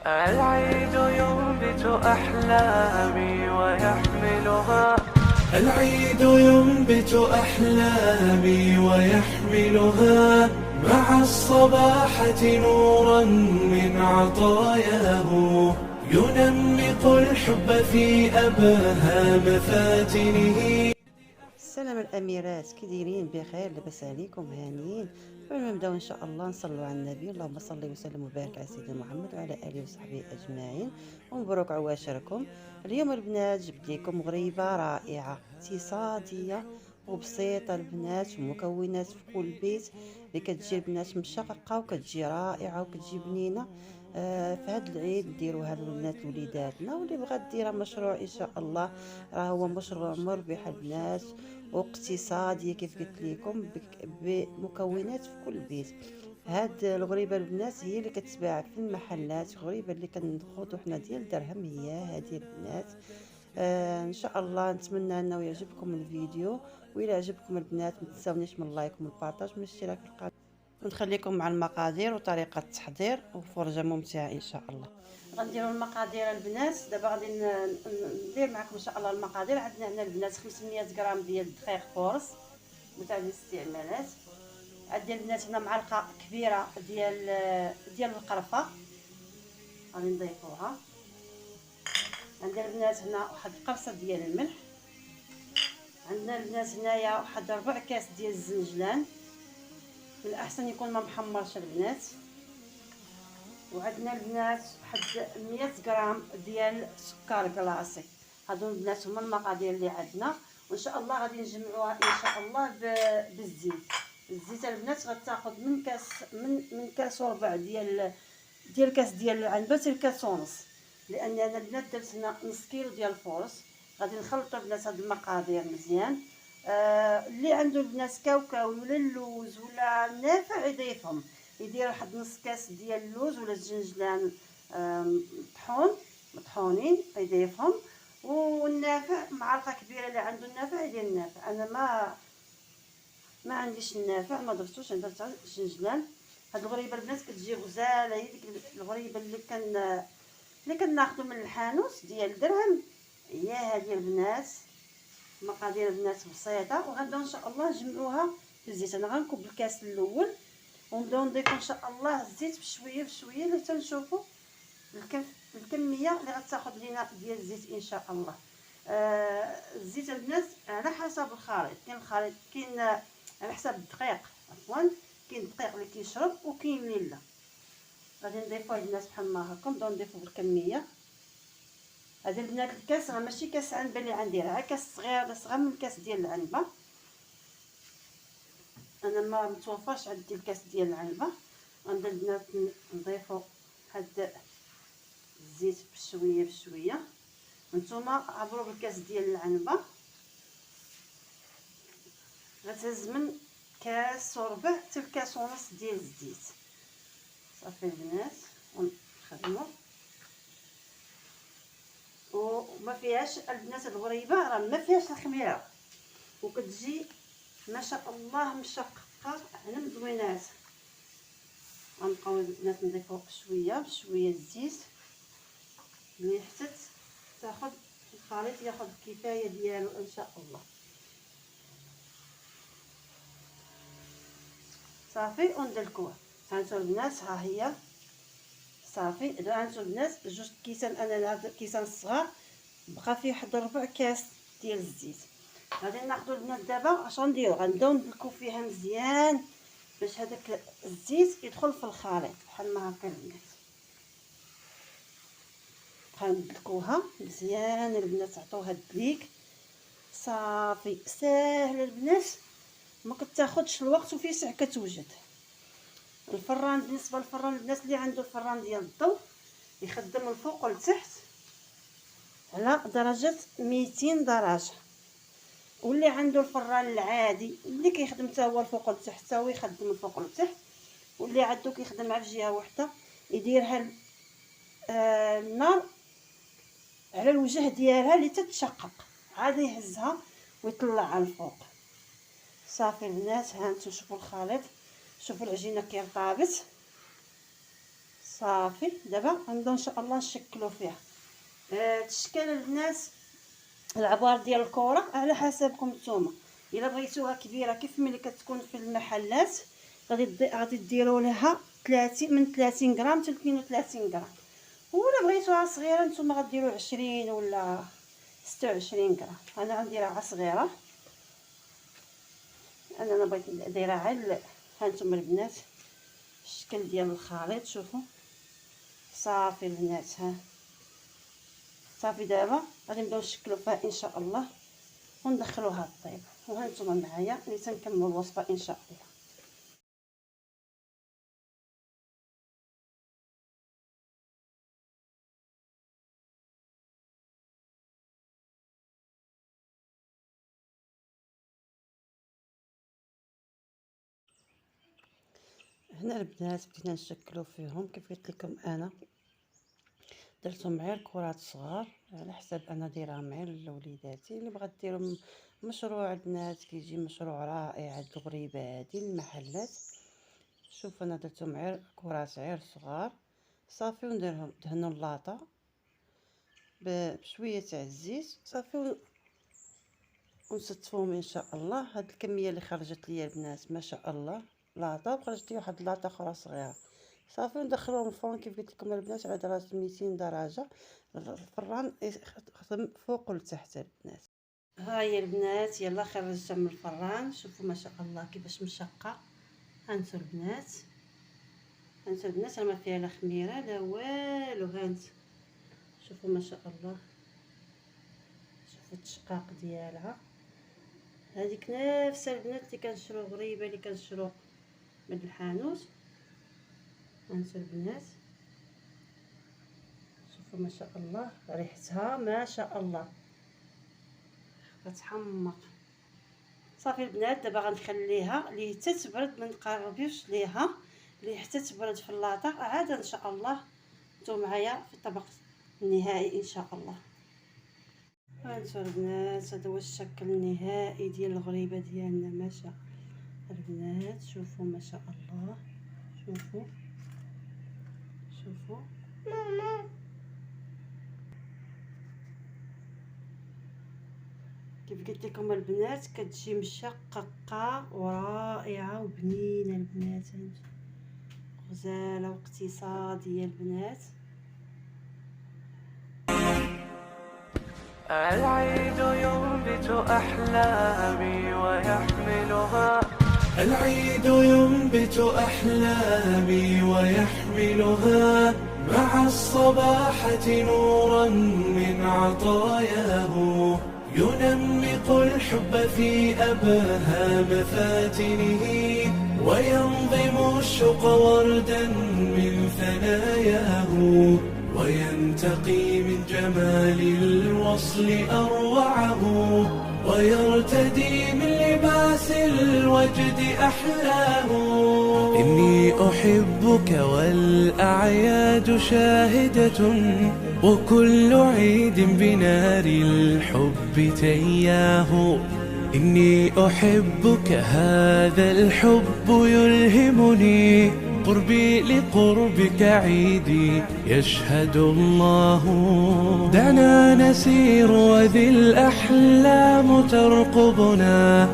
العيد ينبت أحلامي ويحملها. العيد ينبت أحلامي ويحملها مع الصباحة نورا من عطاياه، ينمق الحب في أبهى مفاتنه. السلام الاميرات، كي دايرين؟ بخير؟ لاباس عليكم؟ هانيين؟ قبل ما نبداو ان شاء الله نصلوا على النبي. اللهم صل وسلم وبارك على سيدنا محمد وعلى اله وصحبه اجمعين، ومبروك عواشركم. اليوم البنات جبت لكم غريبه رائعه اقتصاديه وبسيطه البنات، ومكونات في كل بيت، اللي كتجي البنات مشققه وكتجي رائعه وكتجي بنينه. في هذا العيد نديروها للبنات وليداتنا، واللي بغات ديرها مشروع ان شاء الله راه هو مشروع مربح البنات واقتصاديه كيف قلت لكم، بمكونات في كل بيت. هاد الغريبه البنات هي اللي كتباع في المحلات، غريبه اللي كنخوضوا حنا ديال درهم، هي هذه البنات. ان شاء الله نتمنى انه يعجبكم الفيديو، والى عجبكم البنات ما تنساونيش من اللايك ومن البارطاج ومن الاشتراك في القناه، ونخليكم مع المقادير وطريقه التحضير وفرجه ممتعه ان شاء الله. غنديروا المقادير البنات دابا. غادي ندير معكم ان شاء الله المقادير. عندنا هنا البنات 500 غرام ديال الدقيق فورس متعدد الاستعمالات. عندنا البنات هنا معلقه كبيره ديال القرفه غادي نضيفوها. عندنا البنات هنا واحد القرصه ديال الملح. عندنا البنات هنايا واحد ربع كاس ديال الزنجلان، من الاحسن يكون ما محمرش البنات. وعندنا البنات واحد 100 غرام ديال سكر كلاصي. هادو البنات هما المقادير اللي عندنا، وان شاء الله غادي نجمعوها ان شاء الله بالزيت. الزيت البنات غتاخذ من كاس من كاس وربع ديال كاس ديال العنبه حتى لكاس ونص، لان انا البنات درت هنا نص كيلو ديال الفورص. غادي نخلطوا البنات هاد المقادير مزيان. اللي عنده البنات كاوكاو ولا اللوز ولا النافع يضيفهم، يدير واحد نص كاس ديال اللوز ولا الزنجلان مطحونين يضيفهم. والنافع معلقه كبيره، اللي عنده النافع يدير النافع. انا ما عنديش النافع، ما درتوش، انا درت الزنجلان. هاد الغريبه البنات كتجي غزاله، هي ديك الغريبه اللي كناخذوا من الحانوت ديال درهم، هي هذه البنات. مقادير البنات بسيطه، وغنبداو ان شاء الله نجمعوها في الزيت. انا غنكب الكاس الاول ونبداو نضيفوا ان شاء الله الزيت بشويه بشويه حتى نشوفوا الكميه اللي غتاخذ لينا ديال الزيت ان شاء الله. الزيت البنات على حسب الخليط، كاين الخليط كاين على حسب الدقيق، عفوا كاين الدقيق اللي كيشرب وكاين اللي لا. غادي نضيفوا البنات بحال ما هكا، نبداو نضيفوا بالكميه. هذا البنات الكاس راه ماشي كاس عنبه اللي غندير، راه كاس صغير من الكاس ديال العنبه. انا ما متوفرش عندي الكاس ديال العنبه. غندير البنات نضيفوا هاد الزيت بشويه بشويه. نتوما عبروا بالكاس ديال العنبه، غتهز من كاس وربع حتى لكاس ونص ديال الزيت. صافي البنات ونخدموا. وما فيهاش البنات الغريبه راه ما فيهاش الخميره، وكتجي ما شاء الله مشققه على زوينات. غنبقاو البنات نضيفوا شويه بشويه الزيت ملي حتى تاخذ الخليط ياخذ الكفايه ديالو ان شاء الله. صافي وندلكوه. هانتو البنات ها هي صافي. هانتو البنات جوج كيسان، انا هاد الكيسان الصغار بقى فيه واحد ربع كاس ديال الزيت. غادي ناخذوا البنات دابا اش غنديروا؟ غنبداو ندلكو فيها مزيان باش هذاك الزيت يدخل في الخليط بحال ما هكا البنات. غندلكوها مزيان البنات، عطوها الدليك. صافي ساهله البنات، ما كتاخذش الوقت وفي ساعه كتوجد. الفران بالنسبه للفران البنات اللي عنده الفران ديال الضو يخدم الفوق والتحت على درجه 200 درجه، واللي عنده الفران العادي اللي كيخدم حتى هو الفوق والتحت حتى هو يخدم الفوق والتحت، واللي عنده كيخدم على جهه واحده يديرها النار على الوجه ديالها اللي تتشقق، عاد يهزها ويطلع على الفوق. صافي البنات ها انتم شوفوا الخليط، شوفوا العجينه كيف طابت. صافي. دابا غنبداو ان شاء الله نشكلوا فيها. تشكل البنات العبار ديال الكره على حسبكم نتوما. الا بغيتوها كبيره كيف ملي كتكون في المحلات غادي ديروا لها 30 من 30 غرام حتى 32 غرام، ولا بغيتوها صغيره نتوما غديروا 20 ولا 26 غرام. انا غنديرها صغيره، انا بغيت نديرها على هانتوما البنات الشكل ديال الخليط. شوفوا صافي البنات. ها صافي. دابا غادي نبداو نشكلوا فيها ان شاء الله وندخلوها الطيب. وهانتوما معايا ملي تنكملوا الوصفه ان شاء الله. هنا البنات بدينا نشكلوا فيهم كيف قلت لكم. انا درتهم غير كرات صغار على حساب انا دايرها مع لوليداتي. اللي بغات ديروا مشروع البنات كيجي مشروع رائع هاد الغريبه هادي المحلات. شوف انا درتهم غير كرات غير صغار صافي، ونديرهم دهنوا اللاطه بشويه تاع الزيت صافي ونستفوهم ان شاء الله. هاد الكميه اللي خرجت ليا البنات ما شاء الله لاطه، وخرجت لي واحد اللاطه اخرى صغيره صافي. وندخلوهم الفرن كيف قلت لكم البنات على درجه 200 درجه. الفران يخدم فوق وتحت البنات. ها هي البنات يلا خرجتها من الفران. شوفوا ما شاء الله كيفاش مشقه. هانتو البنات، هانتو البنات راه ما فيها لا خميره لا والو. هانت شوفوا ما شاء الله، شوفوا التشقاق ديالها. هذيك نفس البنات اللي كنشرو غريبه اللي كنشرو من الحانوت. هانتو البنات شوفوا ما شاء الله ريحتها ما شاء الله كتحمق. صافي البنات دابا غنخليها لي حتى تبرد، ما نقربيوش ليها لي حتى تبرد في اللاطه. عاد ان شاء الله نتوما معايا في الطبق النهائي ان شاء الله. هانتو البنات هذا هو الشكل النهائي ديال الغريبه ديالنا. ما شاء البنات شوفوا ما شاء الله. شوفوا شوفوا كيف قلت لكم البنات كتجي مشققه ورائعه وبنينه البنات. غزاله واقتصاديه البنات. العيد ينبت أحلامي ويحملها، العيد ينبت أحلامي ويحملها مع الصباحة نورا من عطاياه، ينمق الحب في أبهى مفاتنه، وينظم الشوق وردا من ثناياه، وينتقي من جمال الوصل أروعه، ويرتدي من لباس الوجد أحلاه. إني أحبك والأعياد شاهدة، وكل عيد بنار الحب تياه. إني أحبك هذا الحب يلهمني، قربي لقربك عيدي يشهد الله. دعنا نسير وذي الأحلام ترقبنا.